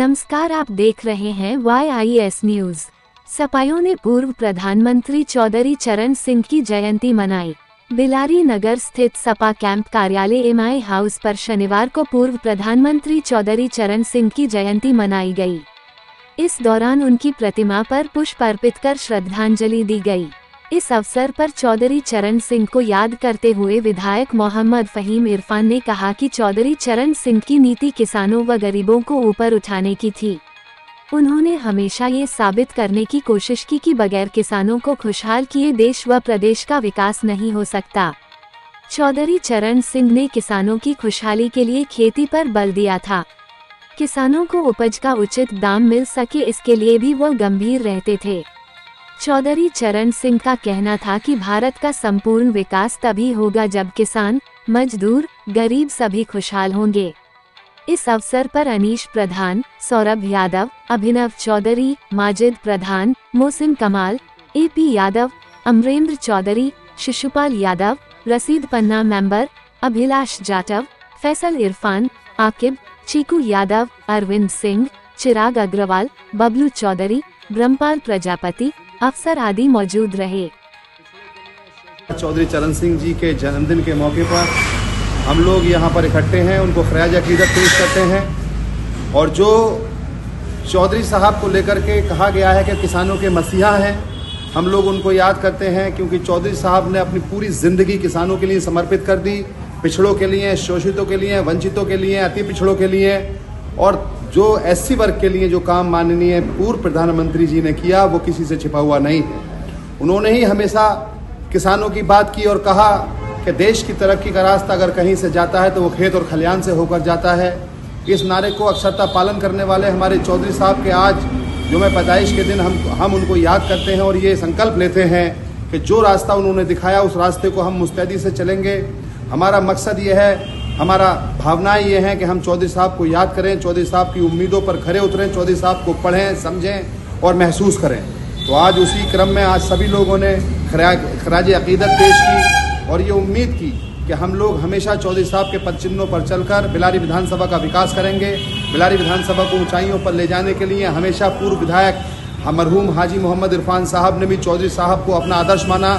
नमस्कार, आप देख रहे हैं YIS न्यूज। सपाइयों ने पूर्व प्रधानमंत्री चौधरी चरण सिंह की जयंती मनाई। बिलारी नगर स्थित सपा कैंप कार्यालय MI हाउस पर शनिवार को पूर्व प्रधानमंत्री चौधरी चरण सिंह की जयंती मनाई गई। इस दौरान उनकी प्रतिमा पर पुष्प अर्पित कर श्रद्धांजलि दी गई। इस अवसर पर चौधरी चरण सिंह को याद करते हुए विधायक मोहम्मद फहीम इरफान ने कहा कि चौधरी चरण सिंह की नीति किसानों व गरीबों को ऊपर उठाने की थी। उन्होंने हमेशा ये साबित करने की कोशिश की कि बगैर किसानों को खुशहाल किए देश व प्रदेश का विकास नहीं हो सकता। चौधरी चरण सिंह ने किसानों की खुशहाली के लिए खेती पर बल दिया था। किसानों को उपज का उचित दाम मिल सके, इसके लिए भी वो गंभीर रहते थे। चौधरी चरण सिंह का कहना था कि भारत का संपूर्ण विकास तभी होगा जब किसान, मजदूर, गरीब सभी खुशहाल होंगे। इस अवसर पर अनीश प्रधान, सौरभ यादव, अभिनव चौधरी, माजिद प्रधान, मोहसिन कमाल, AP यादव, अमरेंद्र चौधरी, शिशुपाल यादव, रसीद पन्ना मेंबर, अभिलाष जाटव, फैसल इरफान, आकिब, चीकू यादव, अरविंद सिंह, चिराग अग्रवाल, बबलू चौधरी, ब्रह्मपाल प्रजापति, अफसर आदि मौजूद रहे। चौधरी चरण सिंह जी के जन्मदिन के मौके पर हम लोग यहाँ पर इकट्ठे हैं, उनको खराज अकीदत पेश करते हैं। और जो चौधरी साहब को लेकर के कहा गया है कि किसानों के मसीहा हैं, हम लोग उनको याद करते हैं क्योंकि चौधरी साहब ने अपनी पूरी ज़िंदगी किसानों के लिए समर्पित कर दी, पिछड़ों के लिए, शोषितों के लिए, वंचितों के लिए, अति पिछड़ों के लिए, और जो SC वर्ग के लिए जो काम माननीय पूर्व प्रधानमंत्री जी ने किया वो किसी से छिपा हुआ नहीं है। उन्होंने ही हमेशा किसानों की बात की और कहा कि देश की तरक्की का रास्ता अगर कहीं से जाता है तो वो खेत और खलियान से होकर जाता है। इस नारे को अक्षरता पालन करने वाले हमारे चौधरी साहब के आज जो मैं पैदाइश के दिन हम उनको याद करते हैं और ये संकल्प लेते हैं कि जो रास्ता उन्होंने दिखाया उस रास्ते को हम मुस्तैदी से चलेंगे। हमारा मकसद ये है, हमारा भावनाएं ये हैं कि हम चौधरी साहब को याद करें, चौधरी साहब की उम्मीदों पर खरे उतरें, चौधरी साहब को पढ़ें, समझें और महसूस करें। तो आज उसी क्रम में आज सभी लोगों ने खराज अकीदत पेश की और ये उम्मीद की कि हम लोग हमेशा चौधरी साहब के पद चिन्हों पर चलकर बिलारी विधानसभा का विकास करेंगे। बिलारी विधानसभा को ऊंचाइयों पर ले जाने के लिए हमेशा पूर्व विधायक मरहूम हाजी मोहम्मद इरफान साहब ने भी चौधरी साहब को अपना आदर्श माना,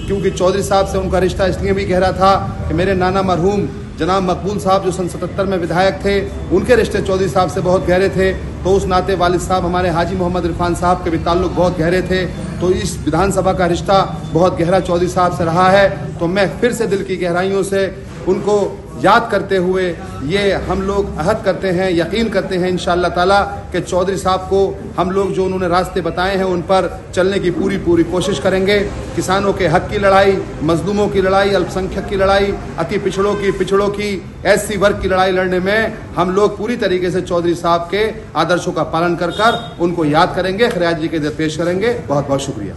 क्योंकि चौधरी साहब से उनका रिश्ता इसलिए भी गहरा था कि मेरे नाना मरहूम जनाब मकबूल साहब जो सन 77 में विधायक थे, उनके रिश्ते चौधरी साहब से बहुत गहरे थे। तो उस नाते वालिद साहब हमारे हाजी मोहम्मद इरफान साहब के भी ताल्लुक बहुत गहरे थे। तो इस विधानसभा का रिश्ता बहुत गहरा चौधरी साहब से रहा है। तो मैं फिर से दिल की गहराइयों से उनको याद करते हुए ये हम लोग अहद करते हैं, यकीन करते हैं इंशाअल्लाह ताला कि चौधरी साहब को हम लोग जो उन्होंने रास्ते बताए हैं उन पर चलने की पूरी कोशिश करेंगे। किसानों के हक की लड़ाई, मजलूमों की लड़ाई, अल्पसंख्यक की लड़ाई, अति पिछड़ों की SC वर्ग की लड़ाई लड़ने में हम लोग पूरी तरीके से चौधरी साहब के आदर्शों का पालन कर उनको याद करेंगे, खराज अकीदत पेश करेंगे। बहुत बहुत शुक्रिया।